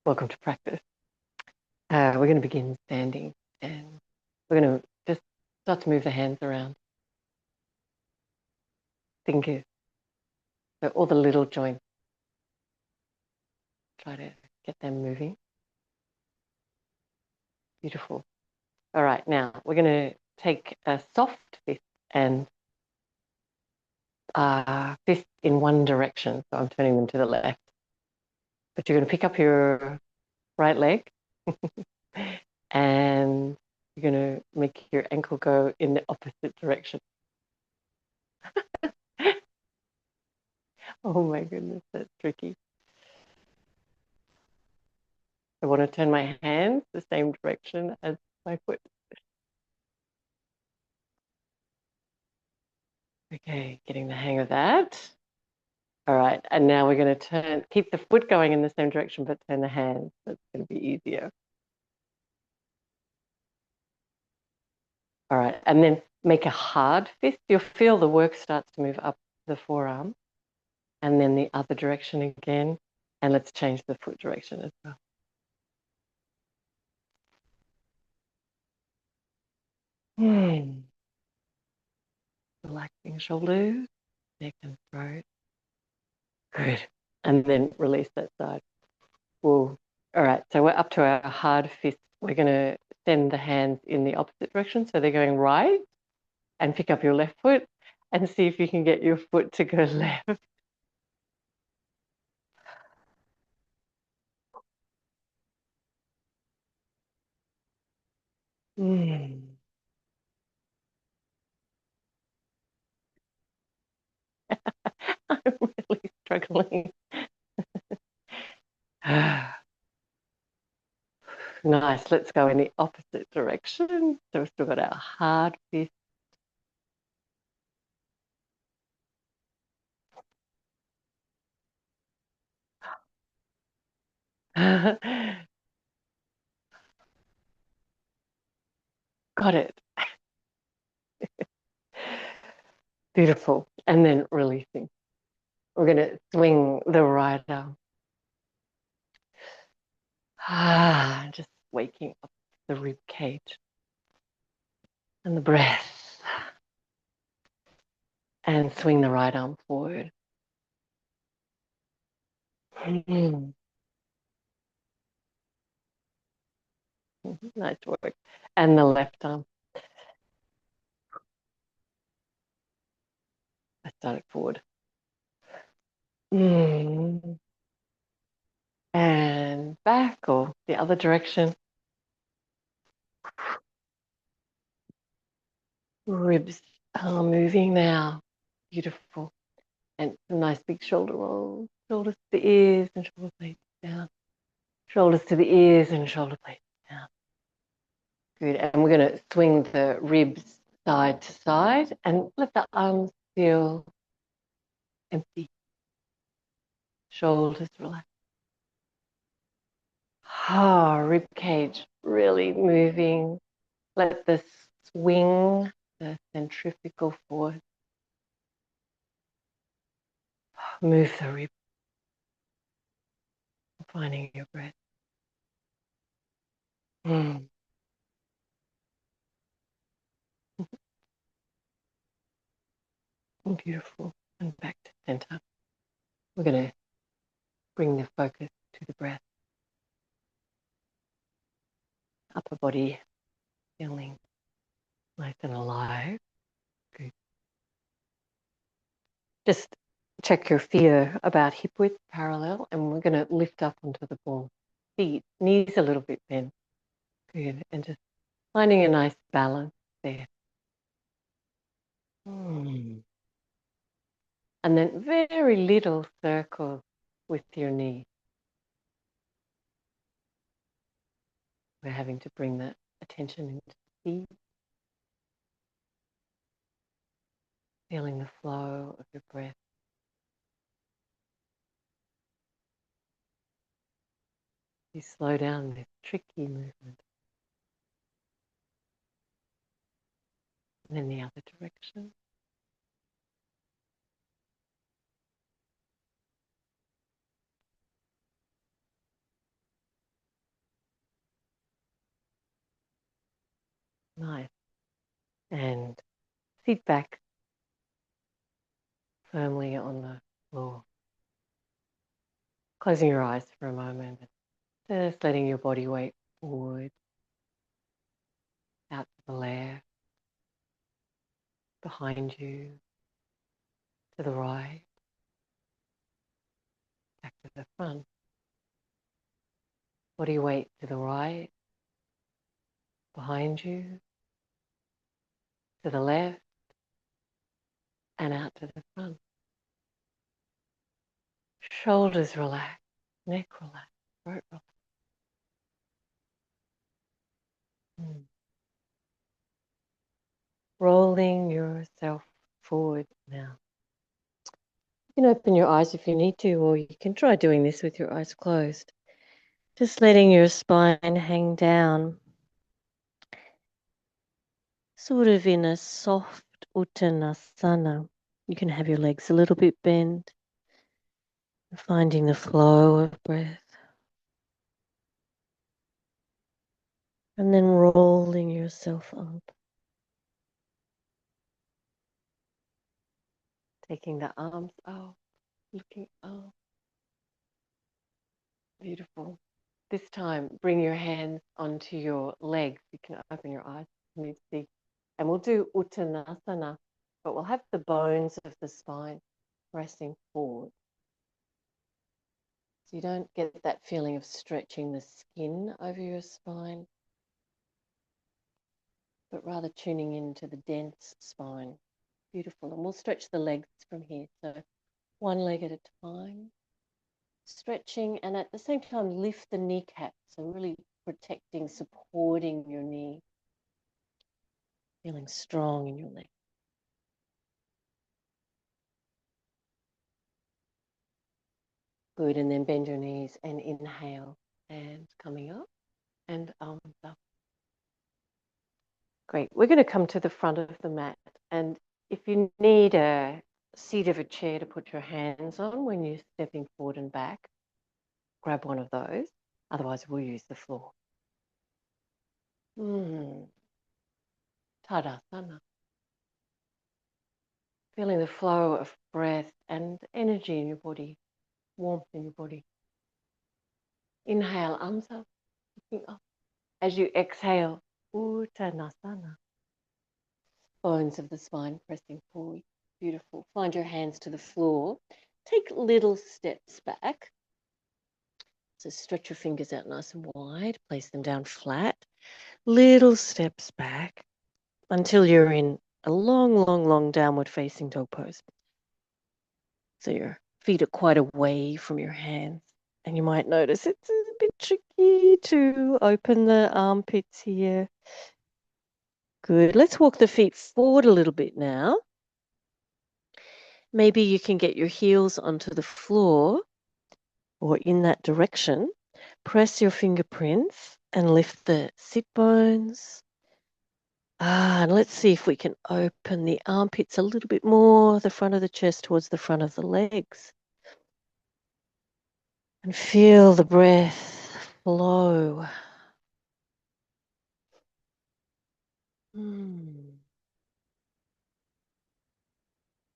Welcome to practice. We're going to begin standing and we're going to just start to move the hands around. Think of all the little joints. Try to get them moving. Beautiful. All right, now we're going to take a soft fist and fist in one direction. So I'm turning them to the left. But you're going to pick up your right leg and you're going to make your ankle go in the opposite direction. Oh my goodness, that's tricky. I want to turn my hands the same direction as my foot. Okay, getting the hang of that. All right, and now we're going to keep the foot going in the same direction, but turn the hands. That's going to be easier. All right, and then make a hard fist. You'll feel the work starts to move up the forearm, and then the other direction again. And let's change the foot direction as well. Relaxing shoulders, neck and throat. Good. And then release that side. Whoa. All right, so we're up to our hard fist. We're going to send the hands in the opposite direction. So they're going right, and pick up your left foot and see if you can get your foot to go left. Mm. I'm really struggling. Nice. Let's go in the opposite direction. So we've still got our hard fist. Got it. Beautiful. And then releasing. We're going to swing the right arm. Just waking up the rib cage and the breath. And swing the right arm forward. Nice work. And the left arm. I started forward. And back or the other direction. Ribs are moving now. Beautiful. And some nice big shoulder rolls. Shoulders to the ears and shoulder blades down. Shoulders to the ears and shoulder blades down. Good. And we're going to swing the ribs side to side and let the arms feel empty. Shoulders relax. Rib cage really moving. Let the swing, the centrifugal force, move the rib, finding your breath. Beautiful. And back to center. We're going to bring the focus to the breath. Upper body feeling nice and alive. Good. Just check your fear about hip width parallel, and we're going to lift up onto the ball. Feet, knees a little bit bent. Good. And just finding a nice balance there. And then very little circles with your knee. We're having to bring that attention into the feet. Feeling the flow of your breath. You slow down this tricky movement. And then the other direction. Nice. And sit back firmly on the floor. Closing your eyes for a moment. Just letting your body weight forward, out to the left, behind you, to the right, back to the front. Body weight to the right, behind you, to the left, and out to the front. Shoulders relax, neck relax, throat relax. Rolling yourself forward now. You can open your eyes if you need to, or you can try doing this with your eyes closed. Just letting your spine hang down, sort of in a soft uttanasana. You can have your legs a little bit bent, finding the flow of breath. And then rolling yourself up. Taking the arms out, looking up. Beautiful. This time, bring your hands onto your legs. You can open your eyes if you need to see. And we'll do uttanasana, but we'll have the bones of the spine pressing forward. So you don't get that feeling of stretching the skin over your spine, but rather tuning into the dense spine. Beautiful. And we'll stretch the legs from here. So one leg at a time. Stretching, and at the same time lift the kneecaps, so really protecting, supporting your knee, feeling strong in your leg. Good, and then bend your knees and inhale, and coming up and arms up. Great, we're going to come to the front of the mat, and if you need a seat of a chair to put your hands on when you're stepping forward and back, grab one of those, otherwise we'll use the floor. Tadasana. Feeling the flow of breath and energy in your body, warmth in your body. Inhale, arms up, looking up. As you exhale, uttanasana. Bones of the spine pressing forward. Beautiful. Find your hands to the floor. Take little steps back. So stretch your fingers out nice and wide. Place them down flat. Little steps back until you're in a long, long, long downward facing dog pose. So your feet are quite away from your hands. And you might notice it's a bit tricky to open the armpits here. Good. Let's walk the feet forward a little bit now. Maybe you can get your heels onto the floor or in that direction. Press your fingerprints and lift the sit bones. And let's see if we can open the armpits a little bit more, the front of the chest towards the front of the legs. And feel the breath flow.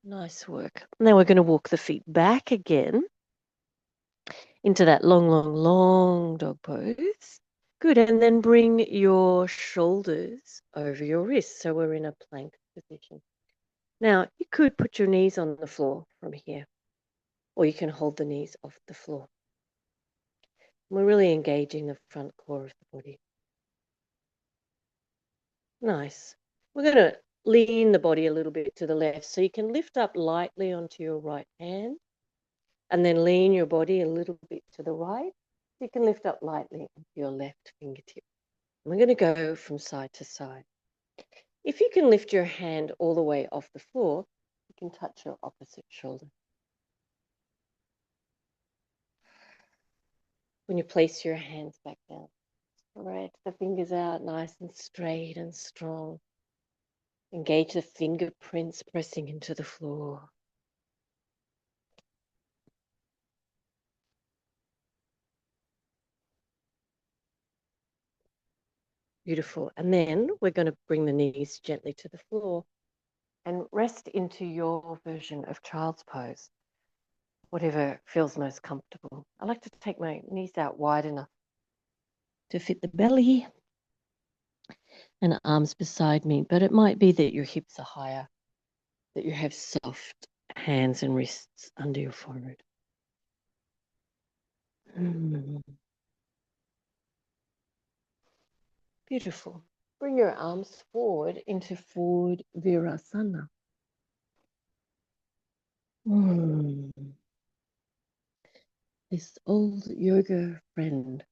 Nice work. Now we're going to walk the feet back again into that long, long, long dog pose. Good. And then bring your shoulders over your wrists. So we're in a plank position. Now, you could put your knees on the floor from here, or you can hold the knees off the floor. We're really engaging the front core of the body. Nice. We're going to lean the body a little bit to the left. So you can lift up lightly onto your right hand and then lean your body a little bit to the right. You can lift up lightly onto your left fingertip. We're going to go from side to side. If you can lift your hand all the way off the floor, you can touch your opposite shoulder. When you place your hands back down, spread the fingers out nice and straight and strong. Engage the fingerprints pressing into the floor. Beautiful. And then we're going to bring the knees gently to the floor and rest into your version of child's pose, whatever feels most comfortable. I like to take my knees out wide enough to fit the belly and arms beside me, but it might be that your hips are higher, that you have soft hands and wrists under your forehead. Beautiful. Bring your arms forward into forward virasana. This old yoga friend.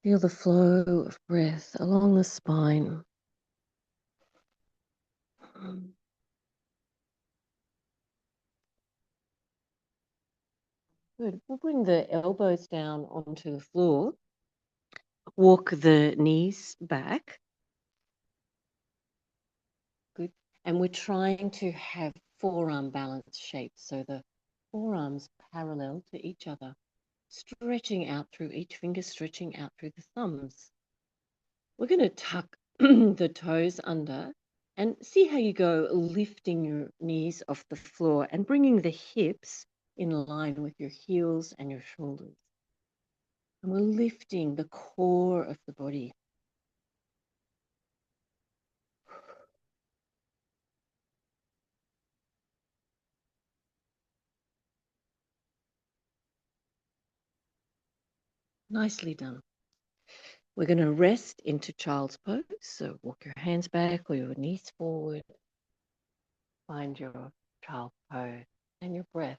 Feel the flow of breath along the spine. Good. We'll bring the elbows down onto the floor. Walk the knees back. Good. And we're trying to have forearm balance shape. So the forearms parallel to each other, stretching out through each finger, stretching out through the thumbs. We're going to tuck the toes under and see how you go, lifting your knees off the floor and bringing the hips in line with your heels and your shoulders. And we're lifting the core of the body. Nicely done. We're going to rest into child's pose. So walk your hands back or your knees forward. Find your child's pose and your breath.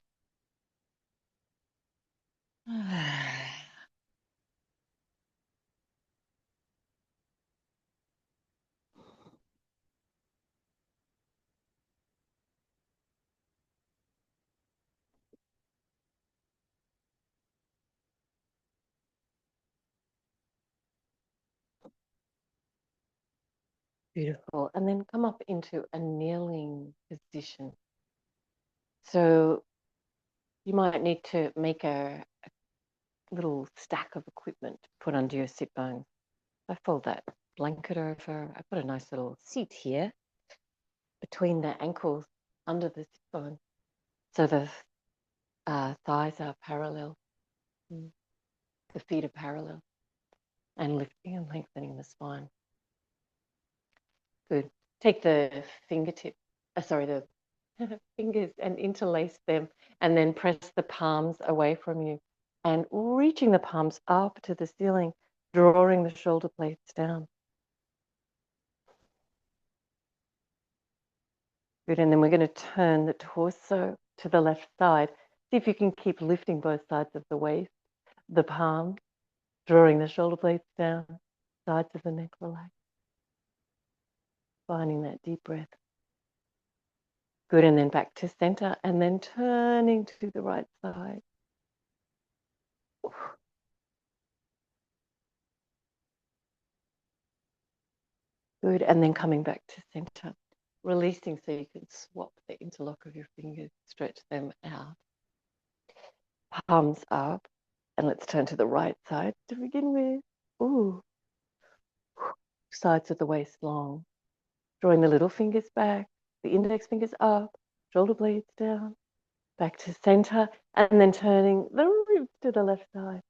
Beautiful. And then come up into a kneeling position. So you might need to make a little stack of equipment to put under your sit bones. I fold that blanket over. I put a nice little seat here between the ankles under the sit bone. So the thighs are parallel. The feet are parallel and lifting and lengthening the spine. Good. Take the the fingers and interlace them and then press the palms away from you and reaching the palms up to the ceiling, drawing the shoulder blades down. Good, and then we're going to turn the torso to the left side. See if you can keep lifting both sides of the waist, the palms, drawing the shoulder blades down, sides of the neck relaxed. Finding that deep breath. Good, and then back to center, and then turning to the right side. Good, and then coming back to center, releasing so you can swap the interlock of your fingers, stretch them out. Palms up, and let's turn to the right side to begin with. Ooh. Sides of the waist long. Drawing the little fingers back, the index fingers up, shoulder blades down, back to center, and then turning the ribs to the left side.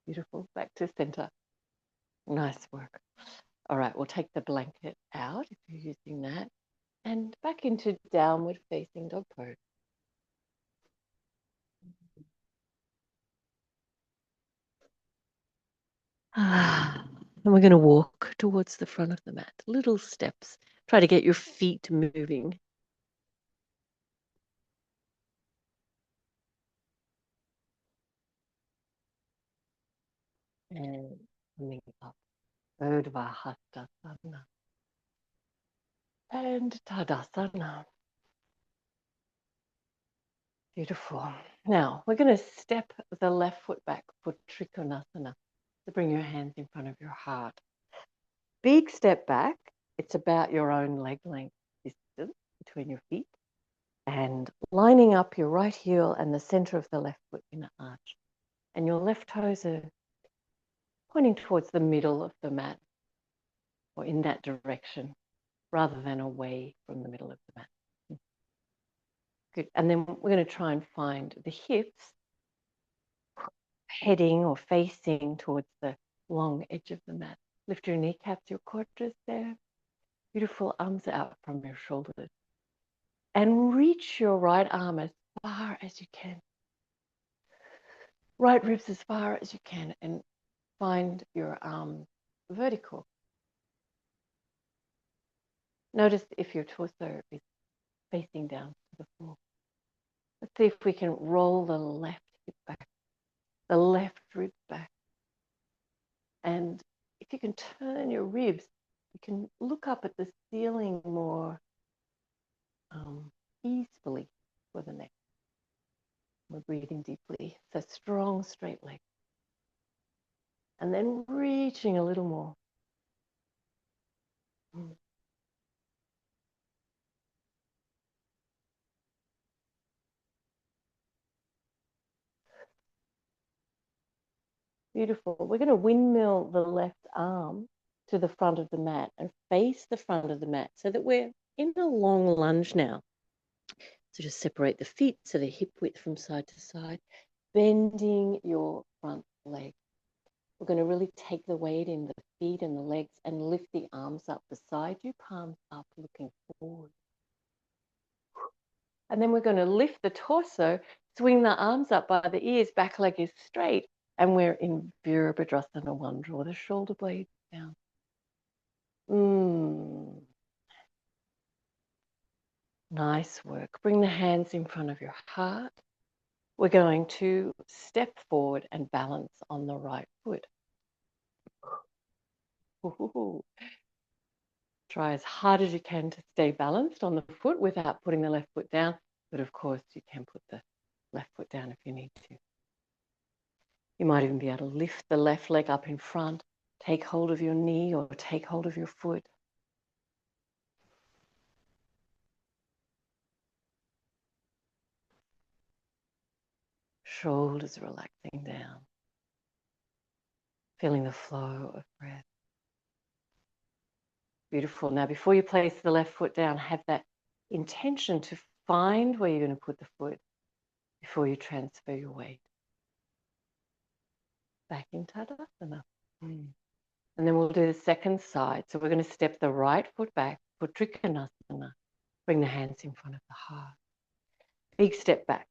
Beautiful. Back to center. Nice work. All right, we'll take the blanket out if you're using that and back into downward facing dog pose. And we're going to walk towards the front of the mat. Little steps. Try to get your feet moving. And coming up. Urdhva Hastasana. And Tadasana. Beautiful. Now, we're going to step the left foot back for Trikonasana. So bring your hands in front of your heart. Big step back. It's about your own leg length distance between your feet. And lining up your right heel and the center of the left foot in an arch. And your left toes are pointing towards the middle of the mat or in that direction rather than away from the middle of the mat. Good. And then we're going to try and find the hips heading or facing towards the long edge of the mat. Lift your kneecaps, your quadris there. Beautiful, arms out from your shoulders. And reach your right arm as far as you can. Right ribs as far as you can, and find your arm vertical. Notice if your torso is facing down to the floor. Let's see if we can roll the left hip back, the left rib back. And if you can turn your ribs, you can look up at the ceiling more easily for the neck. We're breathing deeply. So strong, straight leg. And then reaching a little more. Beautiful. We're going to windmill the left arm to the front of the mat and face the front of the mat so that we're in a long lunge now. So just separate the feet so the hip width from side to side, bending your front leg. We're going to really take the weight in the feet and the legs and lift the arms up beside you, palms up, looking forward. And then we're going to lift the torso, swing the arms up by the ears, back leg is straight, and we're in Virabhadrasana 1. Draw the shoulder blades down. Nice work. Bring the hands in front of your heart. We're going to step forward and balance on the right foot. Ooh. Try as hard as you can to stay balanced on the foot without putting the left foot down. But of course, you can put the left foot down if you need to. You might even be able to lift the left leg up in front, take hold of your knee or take hold of your foot. Shoulders relaxing down. Feeling the flow of breath. Beautiful. Now, before you place the left foot down, have that intention to find where you're going to put the foot before you transfer your weight. Back in Tadasana. And then we'll do the second side. So we're going to step the right foot back for Trikonasana. Bring the hands in front of the heart. Big step back.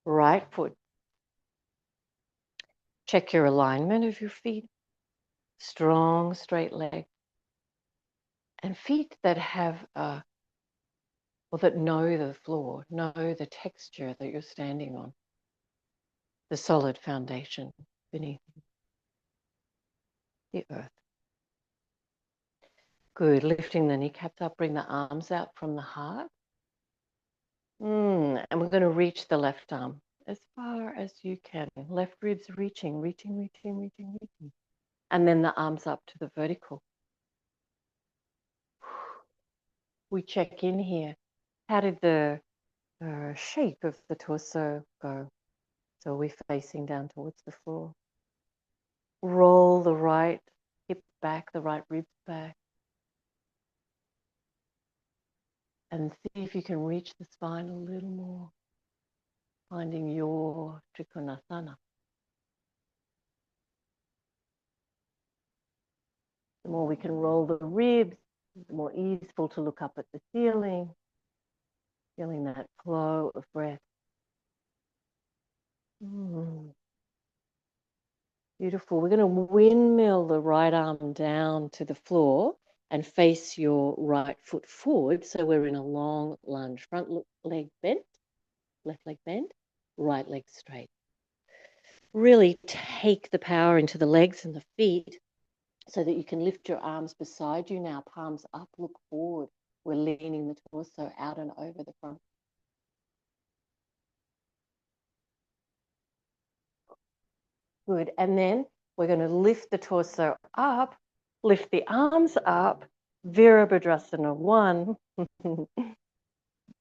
Right foot. Check your alignment of your feet. Strong, straight leg. And feet that have, or that know the floor, know the texture that you're standing on. The solid foundation beneath the earth. Good. Lifting the kneecaps up, bring the arms out from the heart. And we're going to reach the left arm as far as you can. Left ribs reaching. And then the arms up to the vertical. We check in here. How did the shape of the torso go? So we're facing down towards the floor. Roll the right hip back, the right ribs back. And see if you can reach the spine a little more. Finding your Trikonasana. The more we can roll the ribs, the more easeful to look up at the ceiling. Feeling that flow of breath. Beautiful. We're going to windmill the right arm down to the floor and face your right foot forward. So we're in a long lunge. Front leg bent, left leg bent, right leg straight. Really take the power into the legs and the feet so that you can lift your arms beside you now, palms up, look forward. We're leaning the torso out and over the front. Good. And then we're going to lift the torso up, lift the arms up, Virabhadrasana 1.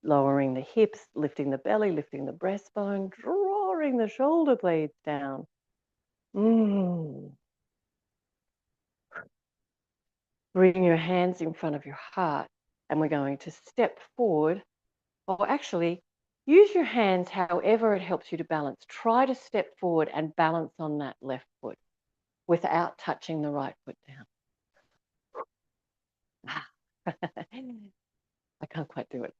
lowering the hips, lifting the belly, lifting the breastbone, drawing the shoulder blades down. Bring your hands in front of your heart, and we're going to step forward, or actually use your hands however it helps you to balance. Try to step forward and balance on that left foot without touching the right foot down. I can't quite do it.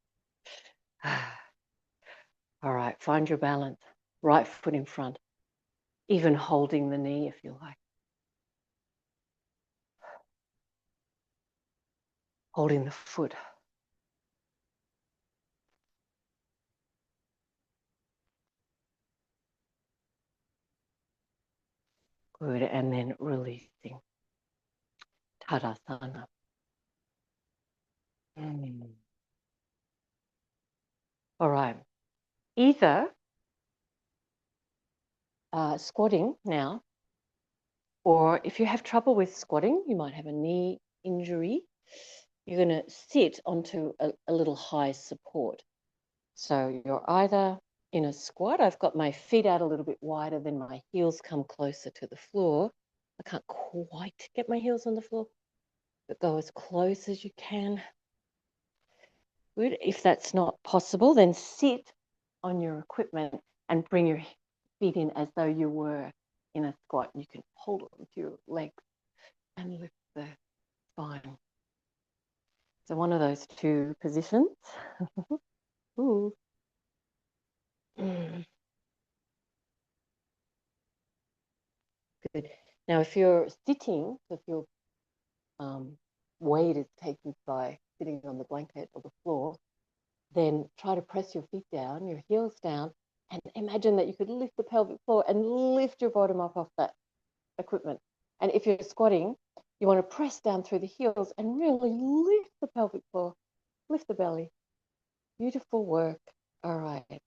All right, find your balance. Right foot in front, even holding the knee if you like. Holding the foot. Good, and then releasing. Tadasana. All right. Either squatting now, or if you have trouble with squatting, you might have a knee injury, you're going to sit onto a little high support. So you're either in a squat. I've got my feet out a little bit wider, then my heels come closer to the floor. I can't quite get my heels on the floor, but go as close as you can. Good. If that's not possible, then sit on your equipment and bring your feet in as though you were in a squat. You can hold on to your legs and lift the spine. So one of those two positions. Ooh. Good. Now, if you're sitting, if your weight is taken by sitting on the blanket or the floor, then try to press your feet down, your heels down, and imagine that you could lift the pelvic floor and lift your bottom up off that equipment. And if you're squatting, you want to press down through the heels and really lift the pelvic floor, lift the belly. Beautiful work. All right.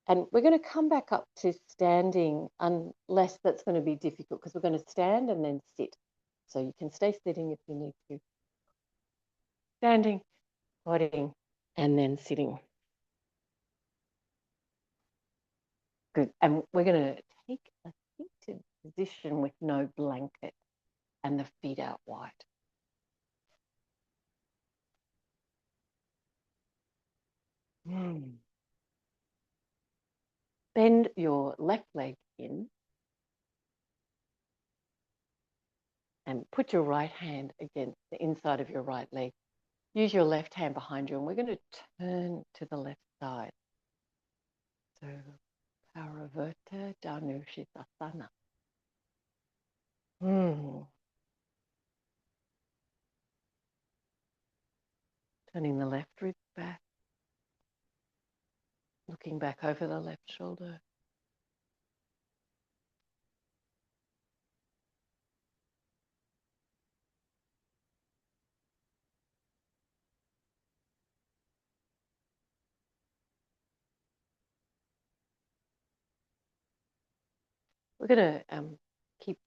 And we're going to come back up to standing unless that's going to be difficult, because we're going to stand and then sit. So you can stay sitting if you need to. Standing, squatting, and then sitting. Good. And we're going to take a seated position with no blanket and the feet out wide. Bend your left leg in and put your right hand against the inside of your right leg. Use your left hand behind you, and we're going to turn to the left side. So, Parivrtta Dhanushitasana. Turning the left rib back, looking back over the left shoulder. We're going to keep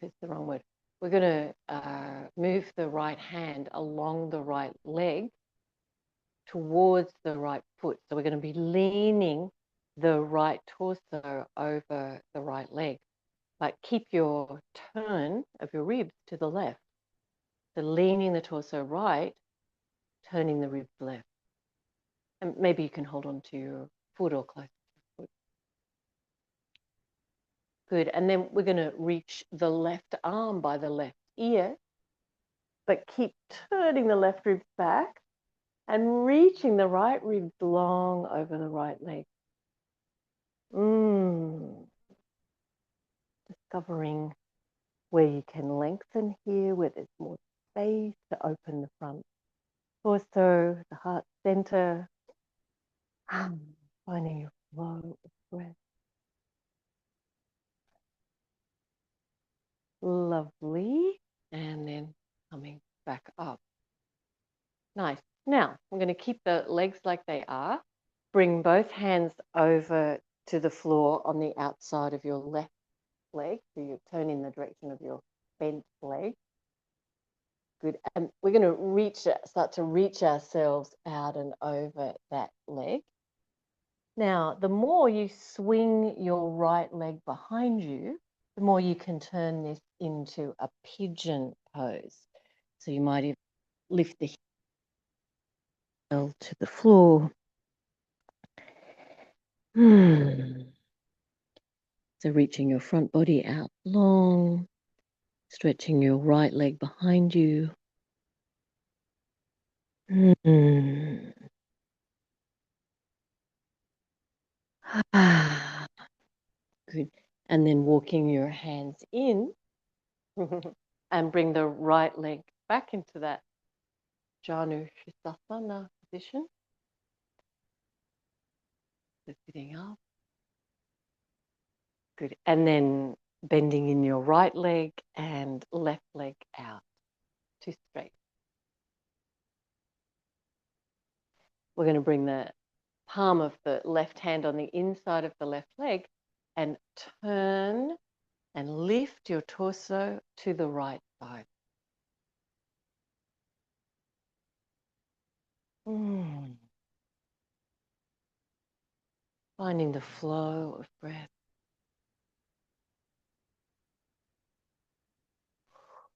is the wrong word. We're going to move the right hand along the right leg towards the right foot. So we're going to be leaning the right torso over the right leg. But keep your turn of your ribs to the left. So leaning the torso right, turning the ribs left. And maybe you can hold on to your foot or close to your foot. Good. And then we're going to reach the left arm by the left ear, but keep turning the left ribs back and reaching the right ribs long over the right leg. Discovering where you can lengthen here, where there's more space to open the front torso, the heart center. Finding your flow of breath. Lovely. And then coming back up. Nice. Now, I'm going to keep the legs like they are. Bring both hands over to the floor on the outside of your left leg. So you turn in the direction of your bent leg. Good. And we're going to start to reach ourselves out and over that leg. Now, the more you swing your right leg behind you, the more you can turn this into a pigeon pose. So you might even lift the heel to the floor. So reaching your front body out long, stretching your right leg behind you. Good. And then walking your hands in and bring the right leg back into that Janu Shisasana position. So sitting up. Good. And then bending in your right leg and left leg out to straight. We're going to bring the palm of the left hand on the inside of the left leg and turn and lift your torso to the right side. Finding the flow of breath.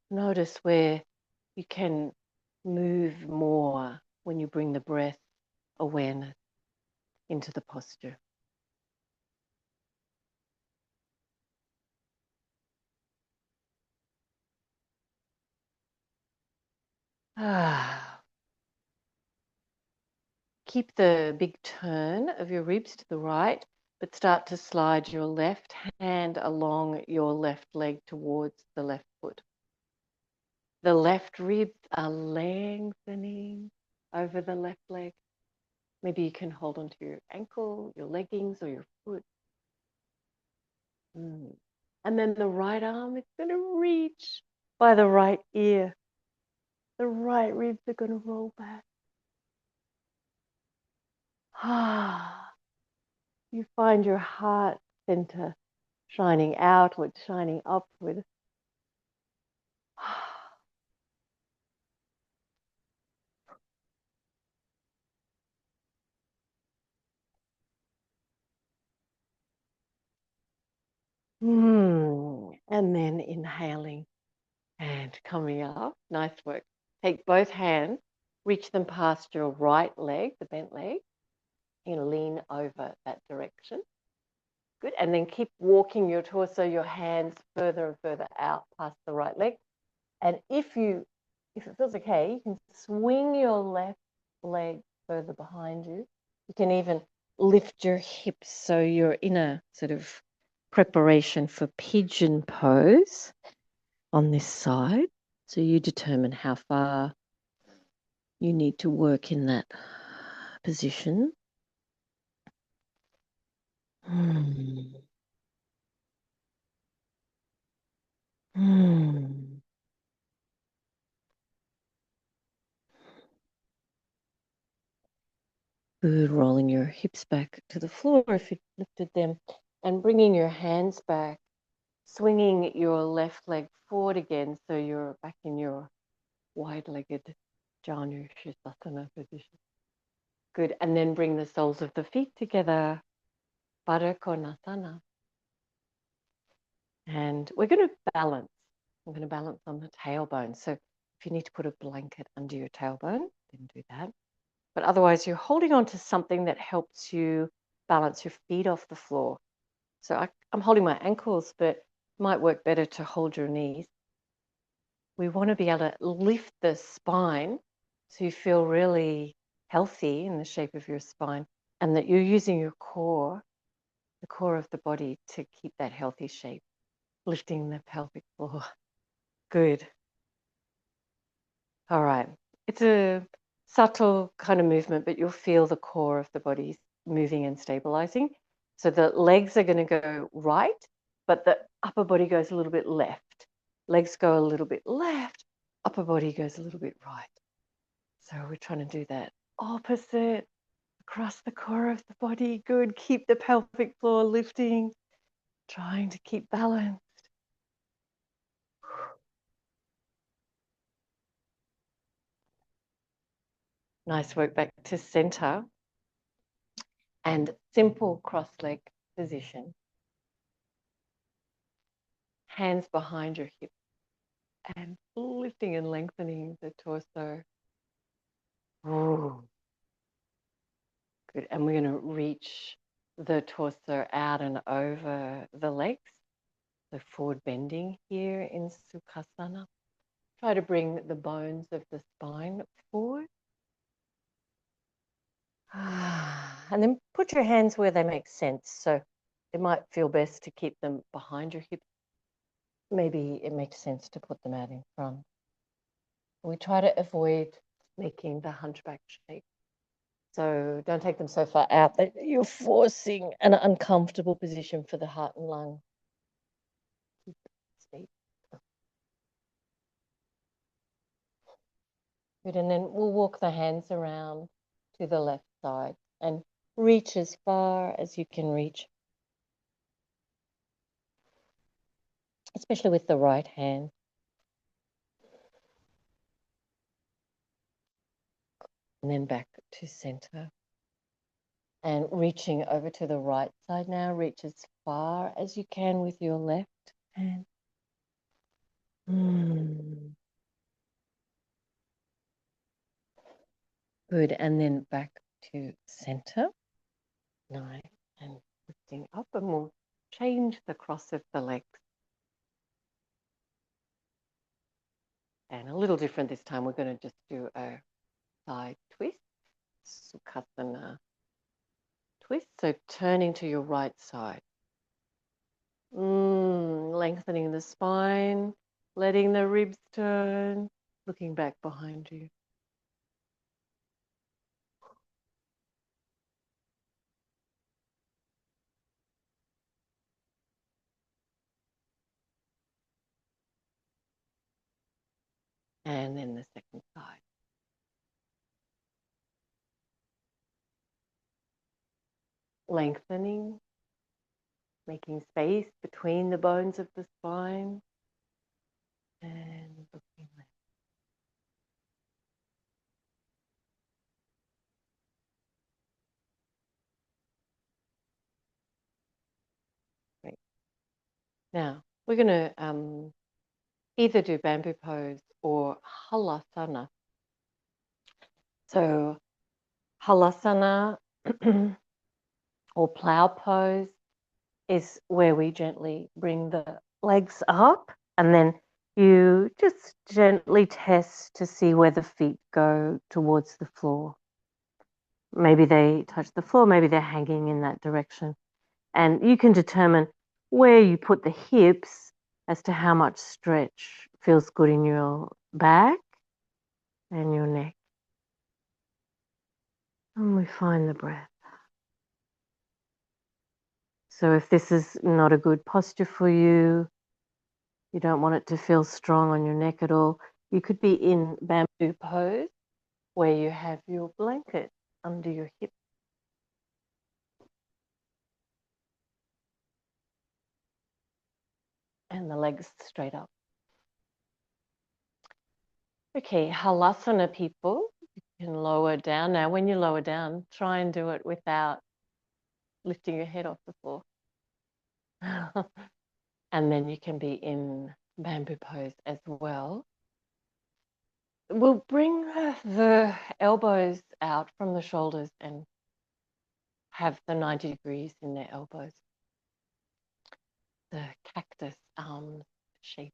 Notice where you can move more when you bring the breath awareness into the posture. Keep the big turn of your ribs to the right, but start to slide your left hand along your left leg towards the left foot. The left ribs are lengthening over the left leg. Maybe you can hold onto your ankle, your leggings, or your foot. And then the right arm is going to reach by the right ear. The right ribs are going to roll back. You find your heart center shining outward, shining upward. And then inhaling and coming up. Nice work. Take both hands, reach them past your right leg, the bent leg. You're going to lean over that direction. Good. And then keep walking your torso, your hands further and further out past the right leg. And if it feels okay, you can swing your left leg further behind you. You can even lift your hips so you're in a sort of preparation for pigeon pose on this side. So you determine how far you need to work in that position. Good, rolling your hips back to the floor if you've lifted them and bringing your hands back, swinging your left leg forward again so you're back in your wide-legged Janu Shisasana position. Good, and then bring the soles of the feet together, Baddha Konasana. And we're going to balance. I'm going to balance on the tailbone. So if you need to put a blanket under your tailbone, then do that. But otherwise, you're holding on to something that helps you balance your feet off the floor. So I'm holding my ankles, but it might work better to hold your knees. We want to be able to lift the spine so you feel really healthy in the shape of your spine and that you're using your core, the core of the body, to keep that healthy shape, lifting the pelvic floor. Good. All right. It's a subtle kind of movement, but you'll feel the core of the body moving and stabilizing. So the legs are going to go right, but the upper body goes a little bit left. Legs go a little bit left, upper body goes a little bit right. So we're trying to do that opposite across the core of the body. Good. Keep the pelvic floor lifting, trying to keep balance. Nice work back to center. And simple cross-leg position. Hands behind your hips and lifting and lengthening the torso. Ooh. Good. And we're going to reach the torso out and over the legs. So forward bending here in Sukhasana. Try to bring the bones of the spine forward. And then put your hands where they make sense. So it might feel best to keep them behind your hips. Maybe it makes sense to put them out in front. We try to avoid making the hunchback shape. So don't take them so far out that you're forcing an uncomfortable position for the heart and lung. Keep it. Good, and then we'll walk the hands around to the left side and reach as far as you can reach, especially with the right hand. And then back to center. And reaching over to the right side now, reach as far as you can with your left hand. Good, and then back to center. Nice, and lifting up, and we'll change the cross of the legs. And a little different this time, we're going to just do a side twist, Sukhasana twist. So turning to your right side. Lengthening the spine, letting the ribs turn, looking back behind you. And then the second side. Lengthening, making space between the bones of the spine, and looking left. Great. Now, we're going to either do bamboo pose or halasana. So halasana or plow pose is where we gently bring the legs up, and then you just gently test to see where the feet go towards the floor. Maybe they touch the floor, maybe they're hanging in that direction. And you can determine where you put the hips as to how much stretch feels good in your back and your neck. And we find the breath. So if this is not a good posture for you, you don't want it to feel strong on your neck at all, you could be in bamboo pose where you have your blanket under your hip. And the legs straight up. Okay, halasana people, you can lower down. Now, when you lower down, try and do it without lifting your head off the floor. And then you can be in bamboo pose as well. We'll bring the elbows out from the shoulders and have the 90 degrees in their elbows. The cactus arm shape.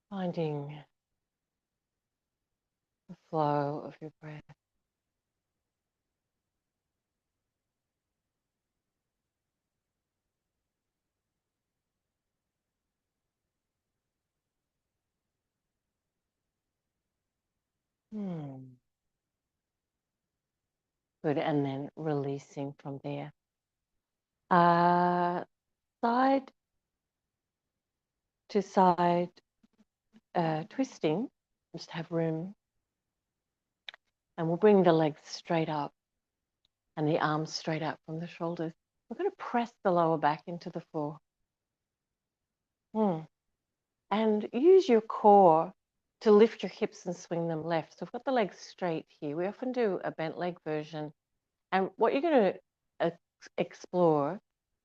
Finding the flow of your breath. Good, and then releasing from there. Side to side twisting, just have room. And we'll bring the legs straight up and the arms straight out from the shoulders. We're going to press the lower back into the floor. And use your core to lift your hips and swing them left. So we've got the legs straight here. We often do a bent leg version. And what you're going to explore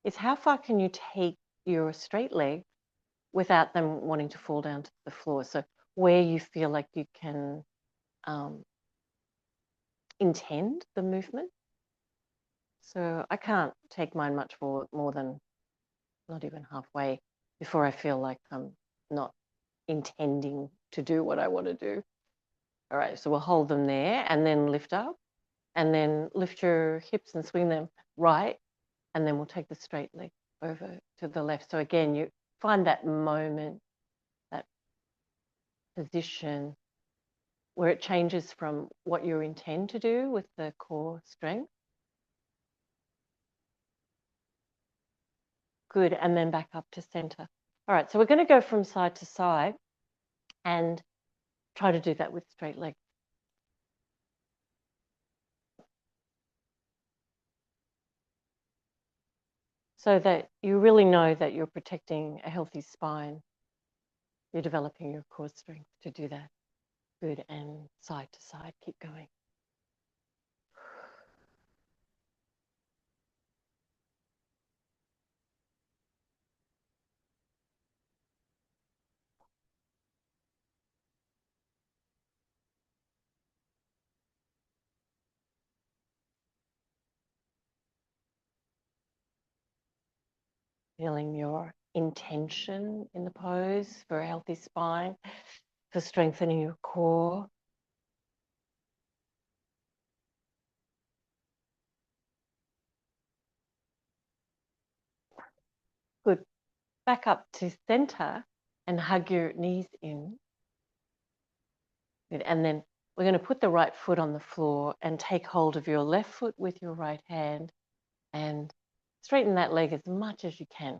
is how far can you take your straight leg without them wanting to fall down to the floor. So where you feel like you can intend the movement. So I can't take mine much more than not even halfway before I feel like I'm not intending to do what I want to do. All right, so we'll hold them there and then lift up and then lift your hips and swing them right. And then we'll take the straight leg over to the left. So again, you find that moment, that position where it changes from what you intend to do with the core strength. Good, and then back up to center. All right, so we're going to go from side to side and try to do that with straight legs. So that you really know that you're protecting a healthy spine. You're developing your core strength to do that. Good, and side to side, keep going. Feeling your intention in the pose for a healthy spine, for strengthening your core. Good. Back up to center and hug your knees in. Good. And then we're going to put the right foot on the floor and take hold of your left foot with your right hand and straighten that leg as much as you can.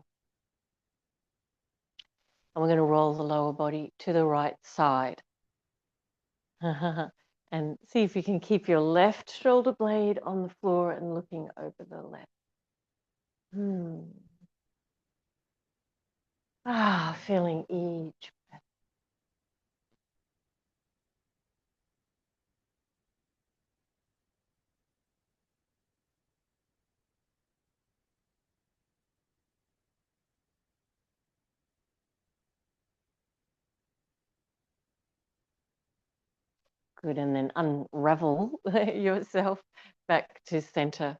And we're going to roll the lower body to the right side. And see if you can keep your left shoulder blade on the floor and looking over the left. Feeling each breath. Good, and then unravel yourself back to center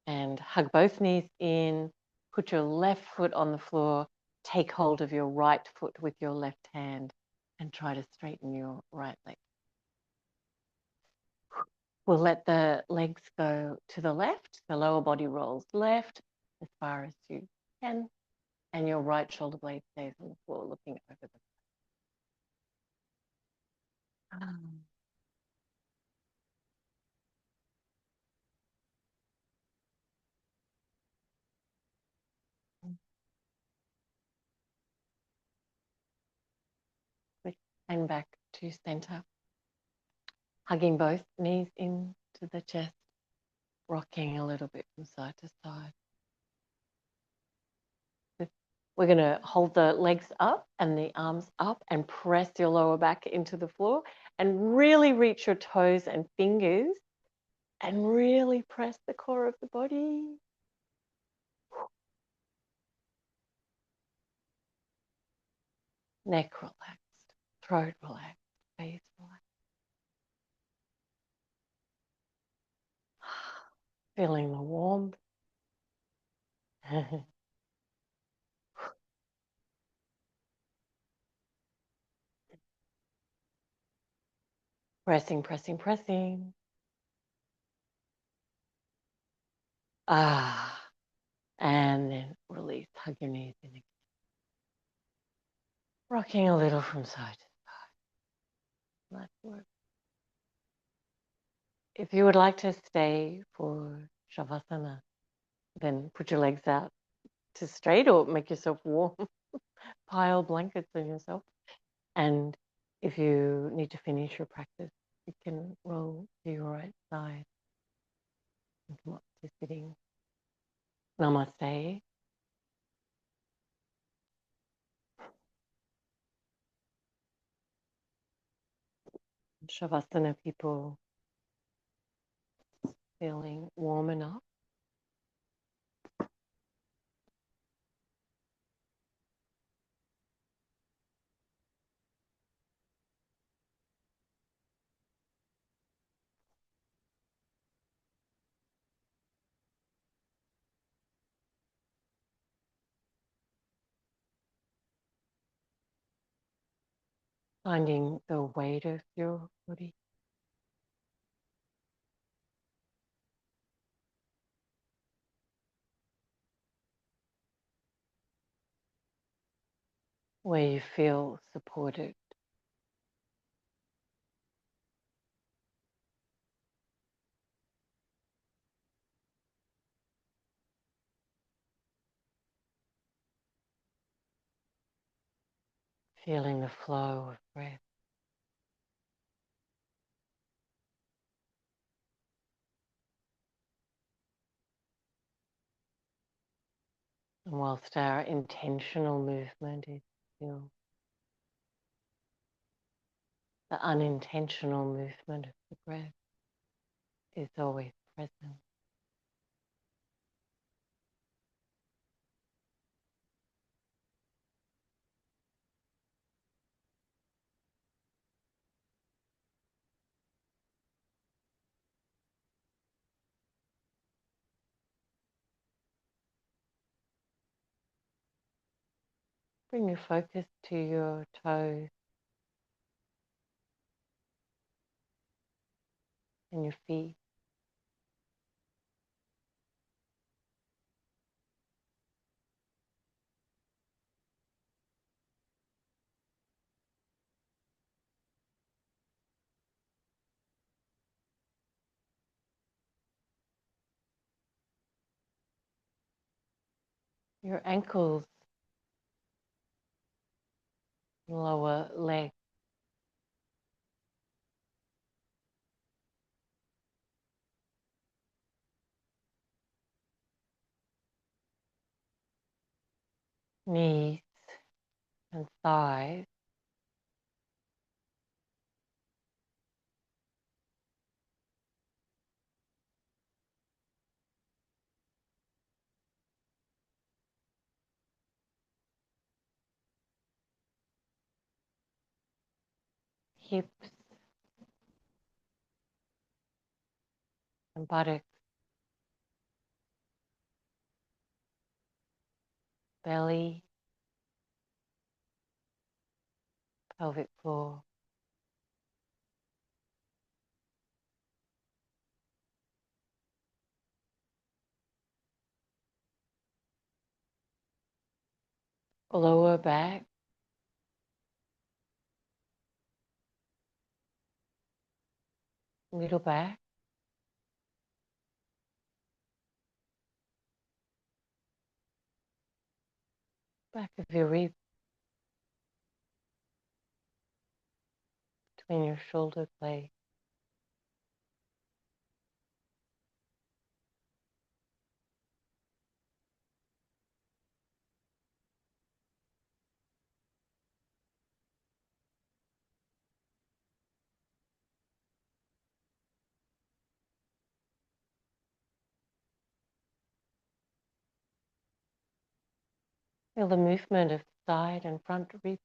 and hug both knees in. Put your left foot on the floor. Take hold of your right foot with your left hand and try to straighten your right leg. We'll let the legs go to the left. The lower body rolls left as far as you can. And your right shoulder blade stays on the floor looking over the and back to center. Hugging both knees into the chest, rocking a little bit from side to side. We're going to hold the legs up and the arms up and press your lower back into the floor and really reach your toes and fingers and really press the core of the body. Neck relaxed, throat relaxed, face relaxed. Feeling the warmth. Pressing, pressing, pressing. And then release, hug your knees in again. Rocking a little from side to side. Nice work. If you would like to stay for Shavasana, then put your legs out to straight or make yourself warm. Pile blankets on yourself. And if you need to finish your practice, You can roll to your right side and come up to sitting. Namaste. Shavasana people feeling warm enough. Finding the weight of your body. Where you feel supported. Feeling the flow of breath. And whilst our intentional movement is still, the unintentional movement of the breath is always present. Bring your focus to your toes and your feet. Your ankles, lower leg, knees and thighs. Hips and buttocks, belly, pelvic floor. Lower back, middle back, back of your ribs, between your shoulder blades. Feel the movement of side and front ribs,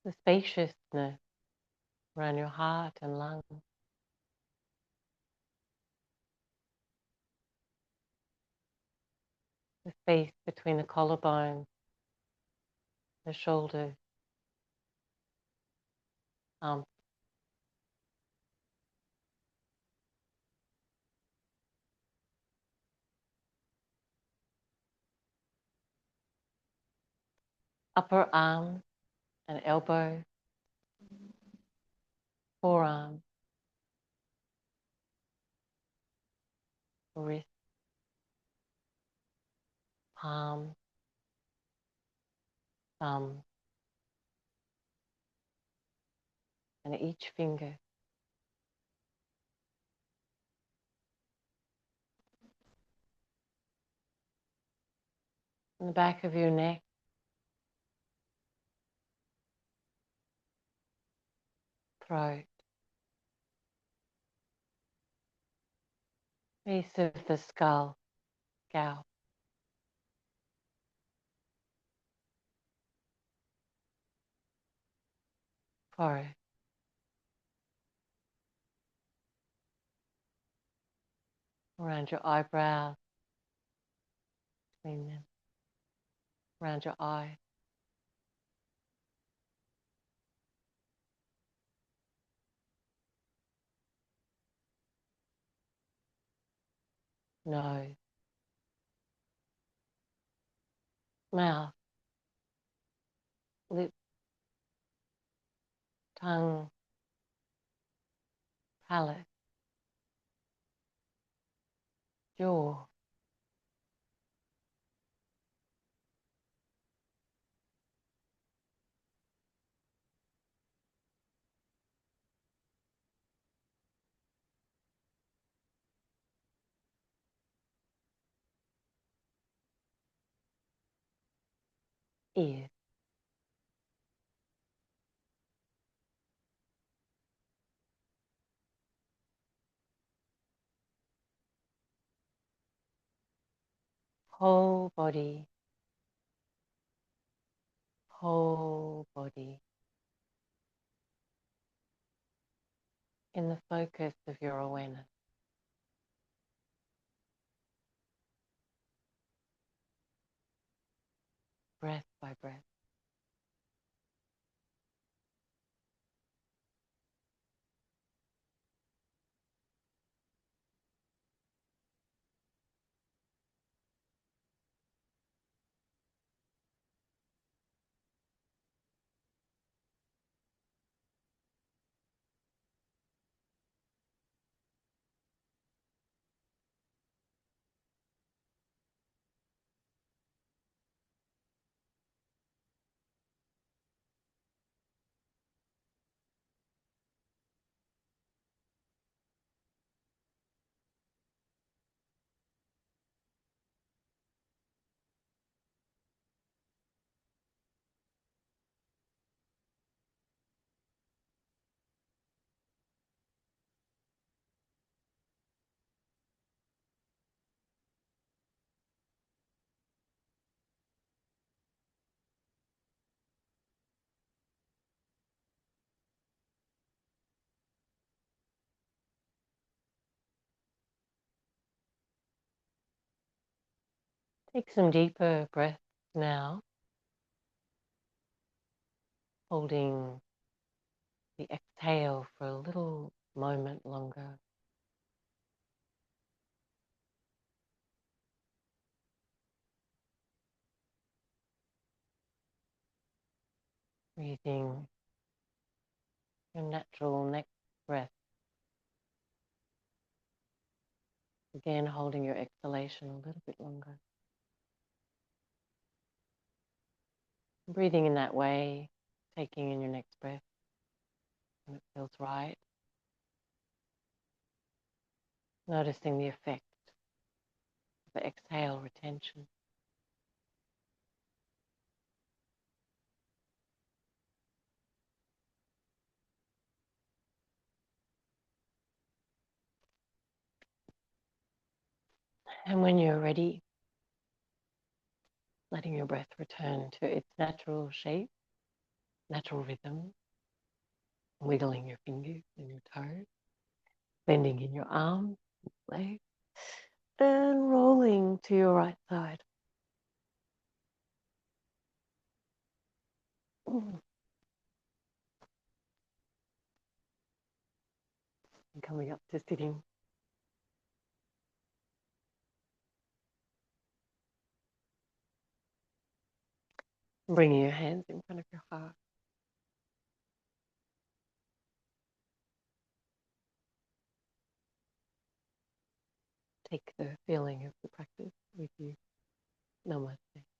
the spaciousness around your heart and lungs, the space between the collarbones, the shoulders, arms. Upper arms and elbows, forearms, wrists, palms, thumbs, and each finger. On the back of your neck, throat, base of the skull, scalp, forehead, around your eyebrows, between them, around your eye, nose, mouth, lips, tongue, palate, jaw, ears. Whole body, whole body, in the focus of your awareness. Breath by breath. Take some deeper breaths now, holding the exhale for a little moment longer. Breathing your natural next breath. Again, holding your exhalation a little bit longer. Breathing in that way, taking in your next breath when it feels right. Noticing the effect of the exhale retention. And when you're ready, letting your breath return to its natural shape, natural rhythm, wiggling your fingers and your toes, bending in your arms, legs, and rolling to your right side. And coming up to sitting. Bringing your hands in front of your heart. Take the feeling of the practice with you. Namaste.